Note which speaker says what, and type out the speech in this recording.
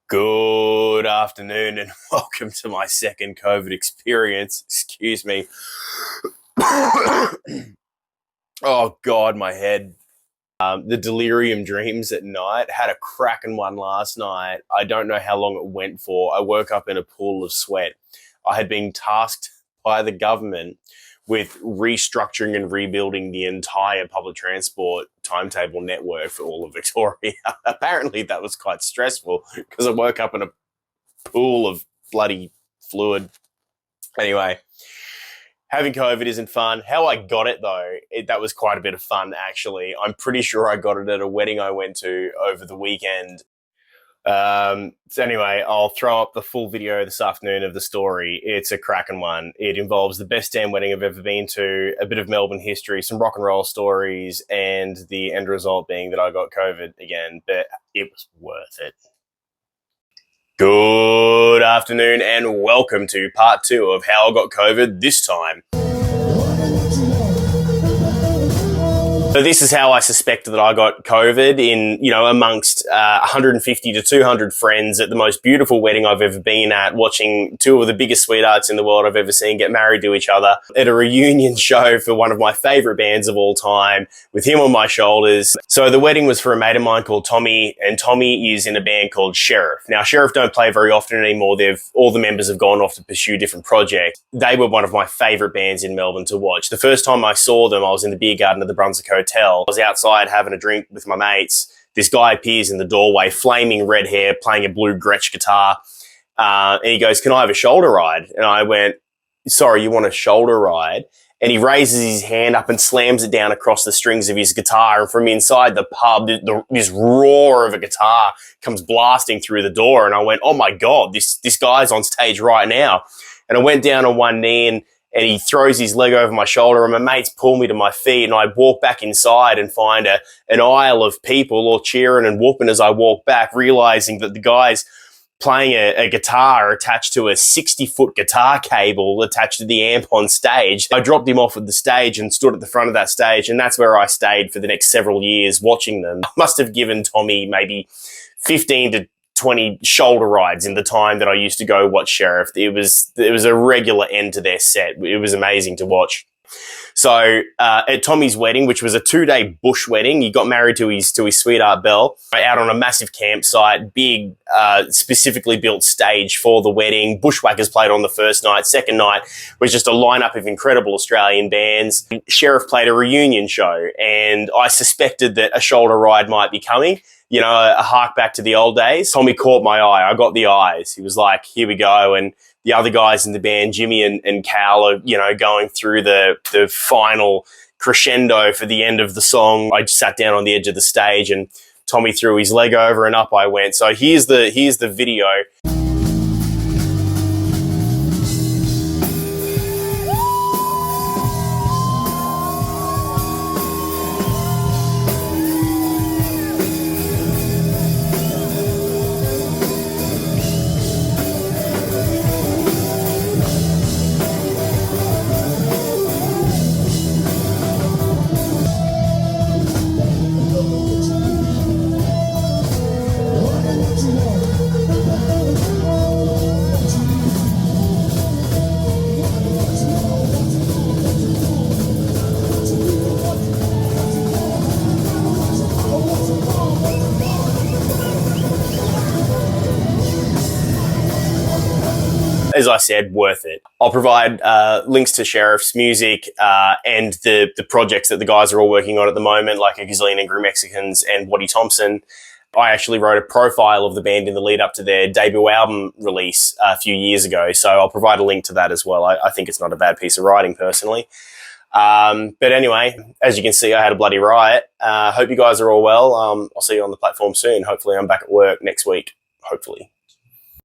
Speaker 1: Good afternoon and welcome to my second COVID experience. Excuse me. Oh God, my head. The delirium dreams at night. Had a cracking one last night. I don't know how long it went for. I woke up in a pool of sweat. I had been tasked by the government with restructuring and rebuilding the entire public transport timetable network for all of Victoria. Apparently that was quite stressful because I woke up in a pool of bloody fluid. Anyway, having COVID isn't fun. How I got it though, that was quite a bit of fun actually. I'm pretty sure I got it at a wedding I went to over the weekend. So anyway, I'll throw up the full video this afternoon of the story. It's a cracking one. It involves the best damn wedding I've ever been to, a bit of Melbourne history, some rock and roll stories, and the end result being that I got COVID again, but it was worth it. Good afternoon and welcome to part 2 of how I got COVID this time. So this is how I suspect that I got COVID amongst 150 to 200 friends at the most beautiful wedding I've ever been at, watching two of the biggest sweethearts in the world I've ever seen get married to each other at a reunion show for one of my favorite bands of all time with him on my shoulders. So the wedding was for a mate of mine called Tommy, and Tommy is in a band called Sheriff. Now, Sheriff don't play very often anymore. All the members have gone off to pursue different projects. They were one of my favorite bands in Melbourne to watch. The first time I saw them, I was in the beer garden of the Brunswick Hotel. I was outside having a drink with my mates. This guy appears in the doorway, flaming red hair, playing a blue Gretsch guitar. And he goes, "Can I have a shoulder ride?" And I went, "Sorry, you want a shoulder ride?" And he raises his hand up and slams it down across the strings of his guitar. And from inside the pub, this roar of a guitar comes blasting through the door. And I went, "Oh my God, this guy's on stage right now." And I went down on one knee and he throws his leg over my shoulder and my mates pull me to my feet and I walk back inside and find an aisle of people all cheering and whooping as I walk back, realizing that the guy's playing a guitar attached to a 60-foot guitar cable attached to the amp on stage. I dropped him off at the stage and stood at the front of that stage, and that's where I stayed for the next several years watching them. I must have given Tommy maybe 15 to 20 shoulder rides in the time that I used to go watch Sheriff. It was a regular end to their set. It was amazing to watch. So at Tommy's wedding, which was a 2-day bush wedding, he got married to his sweetheart Belle out on a massive campsite, big specifically built stage for the wedding. Bushwhackers played on the first night. Second night was just a lineup of incredible Australian bands. Sheriff played a reunion show, and I suspected that a shoulder ride might be coming. You know, a hark back to the old days. Tommy caught my eye. I got the eyes. He was like, "Here we go." And the other guys in the band, Jimmy and Cal, are, going through the final crescendo for the end of the song. I just sat down on the edge of the stage and Tommy threw his leg over and up I went. So here's the video. As I said, worth it. I'll provide links to Sheriff's music and the projects that the guys are all working on at the moment, like A Gazillion Angry Mexicans and Waddy Thompson. I actually wrote a profile of the band in the lead up to their debut album release a few years ago, so I'll provide a link to that as well. I think it's not a bad piece of writing, personally. But anyway, as you can see, I had a bloody riot. Hope you guys are all well. I'll see you on the platform soon. Hopefully I'm back at work next week. Hopefully.